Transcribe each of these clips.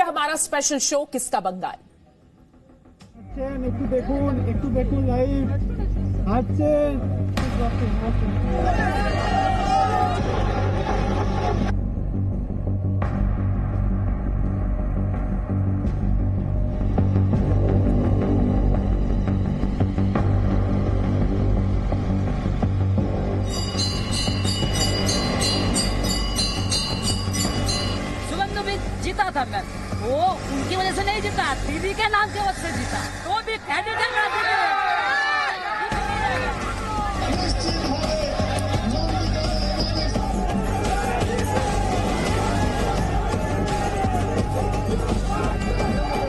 हमारा special show किसका बंगाल। একটু দেখুন লাইভ আছে। जीता था मैं, वो उनकी वजह से नहीं जीता, दीदी के नाम की वजह से जीता। तो भी कैंडिडेट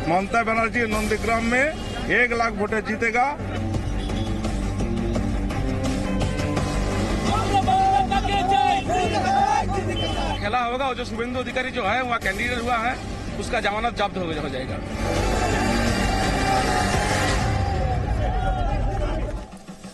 ममता बनर्जी नंदीग्राम में 1 लाख वोटे जीतेगा। खेला होगा और जो शुभेंदु अधिकारी जो है वहाँ कैंडिडेट हुआ है उसका जमानत जब्त हो जाएगा।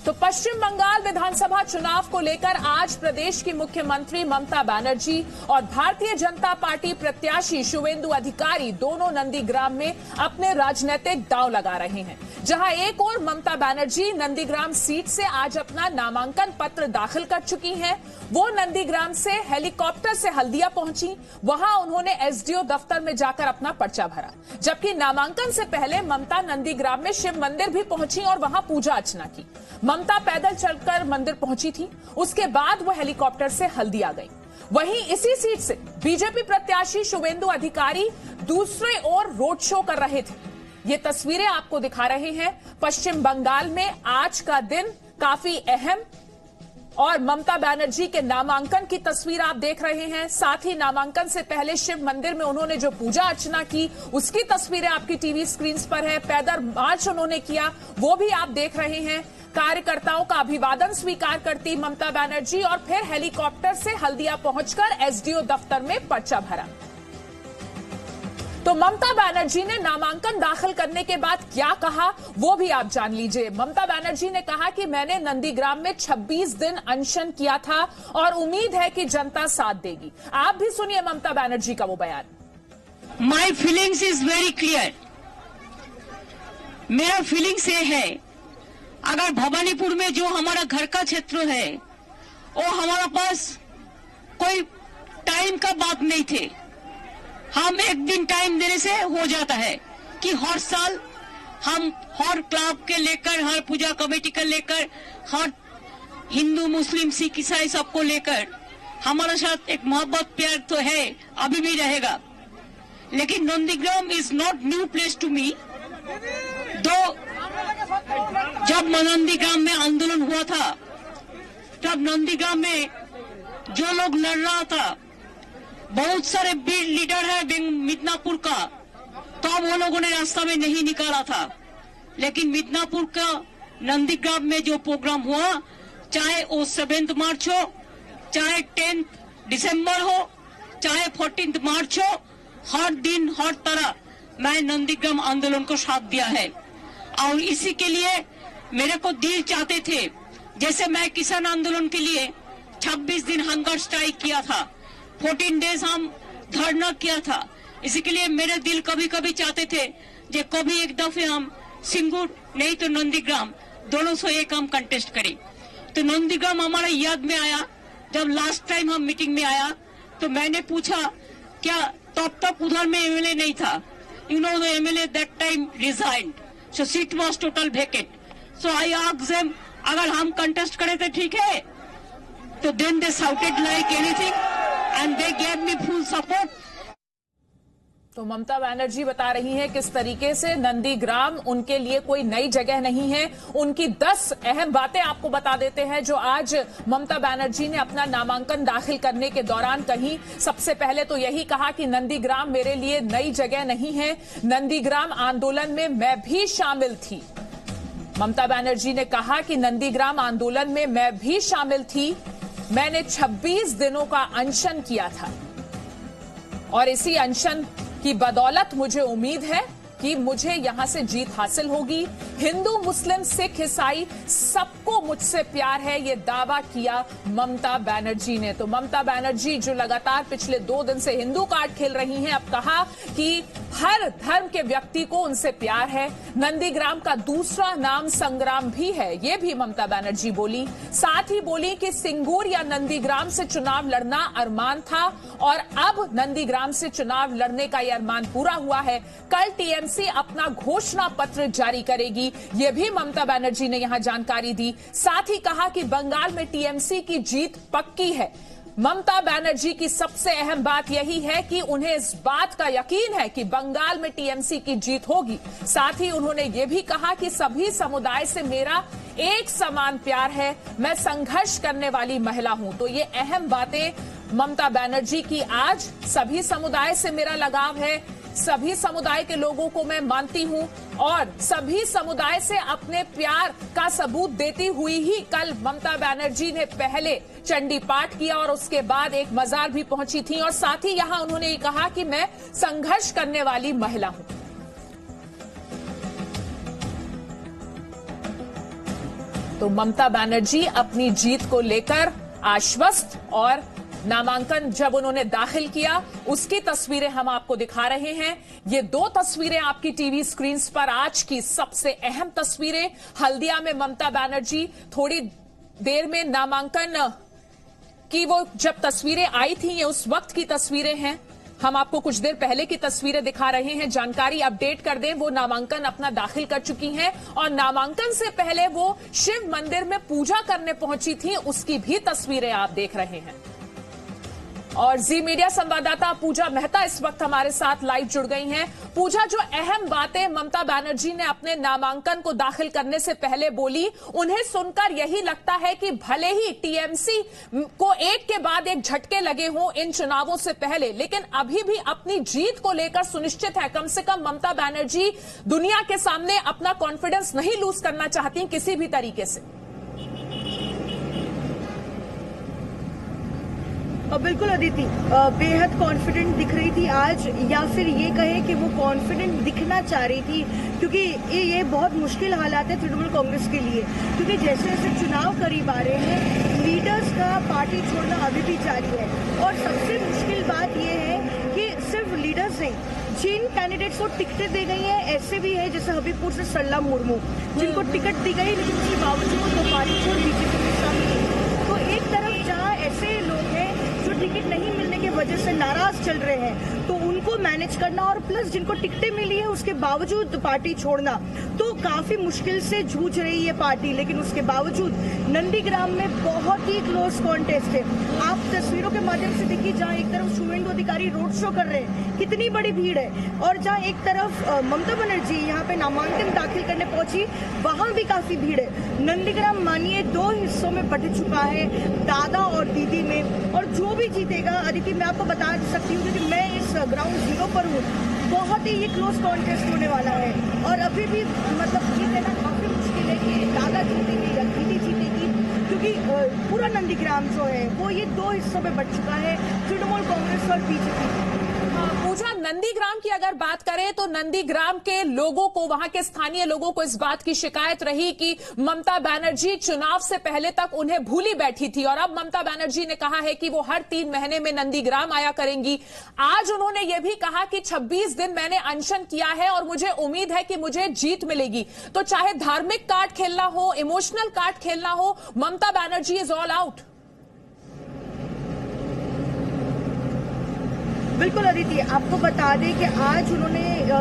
तो पश्चिम बंगाल विधानसभा चुनाव को लेकर आज प्रदेश की मुख्यमंत्री ममता बनर्जी और भारतीय जनता पार्टी प्रत्याशी शुभेंदु अधिकारी दोनों नंदीग्राम में अपने राजनीतिक दांव लगा रहे हैं। जहां एक ओर ममता बनर्जी नंदीग्राम सीट से आज अपना नामांकन पत्र दाखिल कर चुकी हैं। वो नंदीग्राम से हेलीकॉप्टर से हल्दिया पहुंची, वहां उन्होंने एसडीओ दफ्तर में जाकर अपना पर्चा भरा। जबकि नामांकन से पहले ममता नंदीग्राम में शिव मंदिर भी पहुंची और वहां पूजा अर्चना की। ममता पैदल चलकर मंदिर पहुंची थी, उसके बाद वो हेलीकॉप्टर से हल्दिया गई। वहीं इसी सीट से बीजेपी प्रत्याशी शुभेंदु अधिकारी दूसरे ओर रोड शो कर रहे थे। ये तस्वीरें आपको दिखा रहे हैं। पश्चिम बंगाल में आज का दिन काफी अहम और ममता बनर्जी के नामांकन की तस्वीर आप देख रहे हैं। साथ ही नामांकन से पहले शिव मंदिर में उन्होंने जो पूजा अर्चना की उसकी तस्वीरें आपकी टीवी स्क्रीन पर है। पैदल मार्च उन्होंने किया वो भी आप देख रहे हैं। कार्यकर्ताओं का अभिवादन स्वीकार करती ममता बनर्जी और फिर हेलीकॉप्टर से हल्दिया पहुंचकर एसडीओ दफ्तर में पर्चा भरा। तो ममता बनर्जी ने नामांकन दाखिल करने के बाद क्या कहा वो भी आप जान लीजिए। ममता बनर्जी ने कहा कि मैंने नंदीग्राम में 26 दिन अनशन किया था और उम्मीद है कि जनता साथ देगी। आप भी सुनिए ममता बनर्जी का वो बयान। My feelings is very clear. मेरा फीलिंग्स ये है, अगर भवानीपुर में जो हमारा घर का क्षेत्र है वो हमारा पास कोई टाइम का बात नहीं थे। हम एक दिन टाइम देने से हो जाता है कि हर साल हम हर क्लब के लेकर, हर पूजा कमेटी का लेकर, हर हिंदू मुस्लिम सिख ईसाई सबको लेकर हमारे साथ एक मोहब्बत प्यार तो है, अभी भी रहेगा। लेकिन Nandigram is not new place to me. Though जब नंदीग्राम में आंदोलन हुआ था तब नंदीग्राम में जो लोग लड़ रहा था, बहुत सारे वीर लीडर है मिदनापुर का, तो वो लोगों ने रास्ता में नहीं निकाला था। लेकिन मिदनापुर का नंदीग्राम में जो प्रोग्राम हुआ, चाहे वो 7 मार्च हो, चाहे 10 दिसंबर हो, चाहे 14 मार्च हो, हर दिन हर तरह मैं नंदीग्राम आंदोलन को साथ दिया है। और इसी के लिए मेरे को दिल चाहते थे, जैसे मैं किसान आंदोलन के लिए 26 दिन हंगर स्ट्राइक किया था, 14 डेज हम धरना किया था। इसी के लिए मेरे दिल कभी कभी चाहते थे कि कभी एक दफे हम सिंगूर नहीं तो नंदीग्राम दोनों से एक हम कंटेस्ट करें। तो नंदीग्राम हमारा याद में आया। जब लास्ट टाइम हम मीटिंग में आया तो मैंने पूछा क्या तब तक उधर में एमएलए नहीं था। You know the MLA that time resigned, so seat was total vacant. So I asked them अगर हम कंटेस्ट करें तो ठीक है। तो then they shouted like anything and they gave me full support. तो ममता बनर्जी बता रही हैं किस तरीके से नंदीग्राम उनके लिए कोई नई जगह नहीं है। उनकी 10 अहम बातें आपको बता देते हैं जो आज ममता बनर्जी ने अपना नामांकन दाखिल करने के दौरान कही। सबसे पहले तो यही कहा कि नंदीग्राम मेरे लिए नई जगह नहीं है, नंदीग्राम आंदोलन में मैं भी शामिल थी। ममता बनर्जी ने कहा कि नंदीग्राम आंदोलन में मैं भी शामिल थी, मैंने 26 दिनों का अनशन किया था और इसी अनशन की बदौलत मुझे उम्मीद है कि मुझे यहां से जीत हासिल होगी। हिंदू मुस्लिम सिख ईसाई सबको मुझसे प्यार है, ये दावा किया ममता बनर्जी ने। तो ममता बनर्जी जो लगातार पिछले 2 दिन से हिंदू कार्ड खेल रही हैं, अब कहा कि हर धर्म के व्यक्ति को उनसे प्यार है। नंदीग्राम का दूसरा नाम संग्राम भी है, ये भी ममता बनर्जी बोली। साथ ही बोली कि सिंगूर या नंदीग्राम से चुनाव लड़ना अरमान था और अब नंदीग्राम से चुनाव लड़ने का यह अरमान पूरा हुआ है। कल टीएमसी अपना घोषणा पत्र जारी करेगी, ये भी ममता बनर्जी ने यहां जानकारी दी। साथ ही कहा कि बंगाल में टीएमसी की जीत पक्की है। ममता बनर्जी की सबसे अहम बात यही है कि उन्हें इस बात का यकीन है कि बंगाल में टीएमसी की जीत होगी। साथ ही उन्होंने ये भी कहा कि सभी समुदाय से मेरा एक समान प्यार है, मैं संघर्ष करने वाली महिला हूं। तो ये अहम बातें ममता बनर्जी की आज सभी समुदाय से मेरा लगाव है, सभी समुदाय के लोगों को मैं मानती हूं और सभी समुदाय से अपने प्यार का सबूत देती हुई ही कल ममता बनर्जी ने पहले चंडी पाठ किया और उसके बाद एक मजार भी पहुंची थी और साथ ही यहां उन्होंने ये कहा कि मैं संघर्ष करने वाली महिला हूं। तो ममता बनर्जी अपनी जीत को लेकर आश्वस्त और नामांकन जब उन्होंने दाखिल किया उसकी तस्वीरें हम आपको दिखा रहे हैं। ये दो तस्वीरें आपकी टीवी स्क्रीन पर आज की सबसे अहम तस्वीरें। हल्दिया में ममता बनर्जी थोड़ी देर में नामांकन की वो जब तस्वीरें आई थी, ये उस वक्त की तस्वीरें हैं। हम आपको कुछ देर पहले की तस्वीरें दिखा रहे हैं। जानकारी अपडेट कर दें, वो नामांकन अपना दाखिल कर चुकी हैं और नामांकन से पहले वो शिव मंदिर में पूजा करने पहुंची थी, उसकी भी तस्वीरें आप देख रहे हैं। और जी मीडिया संवाददाता पूजा मेहता इस वक्त हमारे साथ लाइव जुड़ गई हैं। पूजा, जो अहम बातें ममता बनर्जी ने अपने नामांकन को दाखिल करने से पहले बोली, उन्हें सुनकर यही लगता है कि भले ही टीएमसी को एक के बाद एक झटके लगे हों इन चुनावों से पहले, लेकिन अभी भी अपनी जीत को लेकर सुनिश्चित है। कम से कम ममता बनर्जी दुनिया के सामने अपना कॉन्फिडेंस नहीं लूज करना चाहती किसी भी तरीके से। बिल्कुल अदिति, बेहद कॉन्फिडेंट दिख रही थी आज, या फिर ये कहे कि वो कॉन्फिडेंट दिखना चाह रही थी, क्योंकि ये बहुत मुश्किल हालात है तृणमूल कांग्रेस के लिए। क्योंकि जैसे जैसे चुनाव करीब आ रहे हैं, लीडर्स का पार्टी छोड़ना अभी भी जारी है। और सबसे मुश्किल बात ये है कि सिर्फ लीडर्स नहीं, जिन कैंडिडेट्स को टिकटें दी गई हैं ऐसे भी है, जैसे हबीबपुर से सरला मुर्मू, जिनको टिकट दी गई लेकिन उसके बावजूद वो पार्टी छोड़ बीजेपी में शामिल। तो एक तरफ जहाँ ऐसे लोग हैं जो टिकट नहीं मिलने की वजह से नाराज चल रहे हैं, तो उनको मैनेज करना, और प्लस जिनको टिकटें मिली है उसके बावजूद पार्टी छोड़ना, तो काफी मुश्किल से जूझ रही है पार्टी। लेकिन उसके बावजूद नंदीग्राम में बहुत ही क्लोज कॉन्टेस्ट है। आप तस्वीरों के माध्यम से देखिए, जहाँ एक तरफ शुवेंदु अधिकारी रोड शो कर रहे हैं, कितनी बड़ी भीड़ है, और जहाँ एक तरफ ममता बनर्जी यहाँ पे नामांकन दाखिल करने पहुंची, वहां भी काफी भीड़ है। नंदीग्राम मानिए 2 हिस्सों में बट चुका है, दादा और दीदी में। और जो भी जीतेगा, अदिति मैं आपको बता सकती हूँ क्योंकि मैं इस ग्राउंड जीरो पर हूँ, बहुत ही ये क्लोज कॉन्टेस्ट होने वाला है। और अभी भी मतलब ये कहना काफी मुश्किल है कि दादा जीतेगी या दीदी जीतेगी, क्योंकि पूरा नंदीग्राम जो है वो ये 2 हिस्सों में बट चुका है, तृणमूल कांग्रेस और बीजेपी। पूजा, नंदीग्राम की अगर बात करें तो नंदीग्राम के लोगों को, वहां के स्थानीय लोगों को इस बात की शिकायत रही कि ममता बनर्जी चुनाव से पहले तक उन्हें भूली बैठी थी और अब ममता बनर्जी ने कहा है कि वो हर 3 महीने में नंदीग्राम आया करेंगी। आज उन्होंने ये भी कहा कि 26 दिन मैंने अनशन किया है और मुझे उम्मीद है कि मुझे जीत मिलेगी। तो चाहे धार्मिक कार्ड खेलना हो, इमोशनल कार्ड खेलना हो, Mamata Banerjee is all out. बिल्कुल अदिति, आपको बता दें कि आज उन्होंने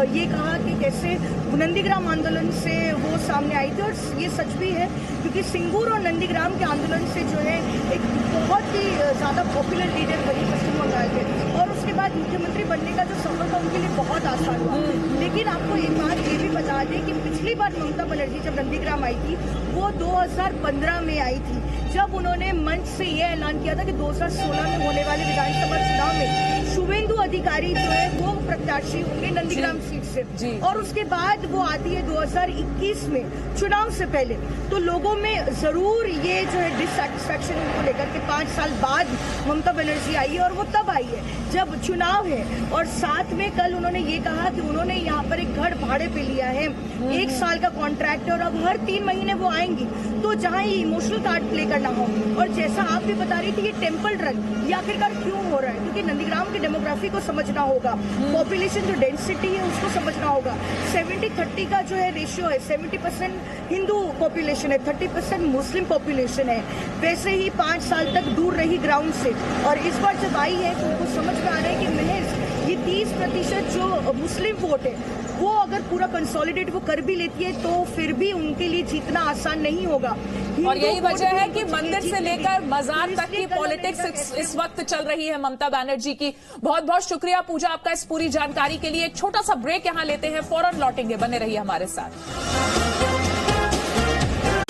ये कहा कि कैसे नंदीग्राम आंदोलन से वो सामने आई थी, और ये सच भी है क्योंकि सिंगूर और नंदीग्राम के आंदोलन से जो है एक बहुत ही ज़्यादा पॉपुलर लीडर बनी पश्चिम बंगाल के, और उसके बाद मुख्यमंत्री बनने का जो सफर था उनके लिए बहुत आसान हुआ। लेकिन आपको एक बात ये भी बता दें कि पिछली बार ममता बनर्जी जब नंदीग्राम आई थी वो 2015 में आई थी, जब उन्होंने मंच से ये ऐलान किया था कि 2016 में होने वाले विधानसभा चुनाव में शुवेंदु अधिकारी जो है वो प्रत्याशी होंगे नंदीग्राम सीट से। और उसके बाद वो आती है 2021 में, चुनाव से पहले। तो लोगों में जरूर ये जो है डिससेटिस्फैक्शन उनको लेकर के 5 साल बाद ममता बनर्जी आई है, और वो तब आई है जब चुनाव है। और साथ में कल उन्होंने ये कहा कि उन्होंने यहाँ पर एक घर भाड़े पे लिया है, 1 साल का कॉन्ट्रैक्ट है और अब हर 3 महीने वो आएंगी। तो जहाँ ये इमोशनल कार्ड प्ले करना हो, और जैसा आप भी बता रही थी ये टेम्पल रन ये आखिरकार क्यों हो रहा है, क्योंकि नंदीग्राम की डेमोग्राफी को समझना होगा, पॉपुलेशन जो डेंसिटी है उसको समझना होगा। 70-30 का जो है रेशियो है, 70% हिंदू पॉपुलेशन है, 30% मुस्लिम पॉपुलेशन है। वैसे ही 5 साल तक दूर रही ग्राउंड से, और इस बार जब आई है तो उनको समझ में आ रहा है कि महज ये 30% जो मुस्लिम वोट है वो अगर पूरा कंसोलिडेट वो कर भी लेती है तो फिर भी उनके लिए जीतना आसान नहीं होगा। और यही वजह है कि मंदिर से लेकर मजार तक की पॉलिटिक्स इस वक्त चल रही है ममता बनर्जी की। बहुत बहुत शुक्रिया पूजा आपका इस पूरी जानकारी के लिए। एक छोटा सा ब्रेक यहां लेते हैं, फौरन लौटेंगे, बने रहिए हमारे साथ।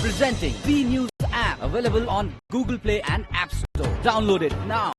Presenting B News app available on Google Play and App Store. Download it now.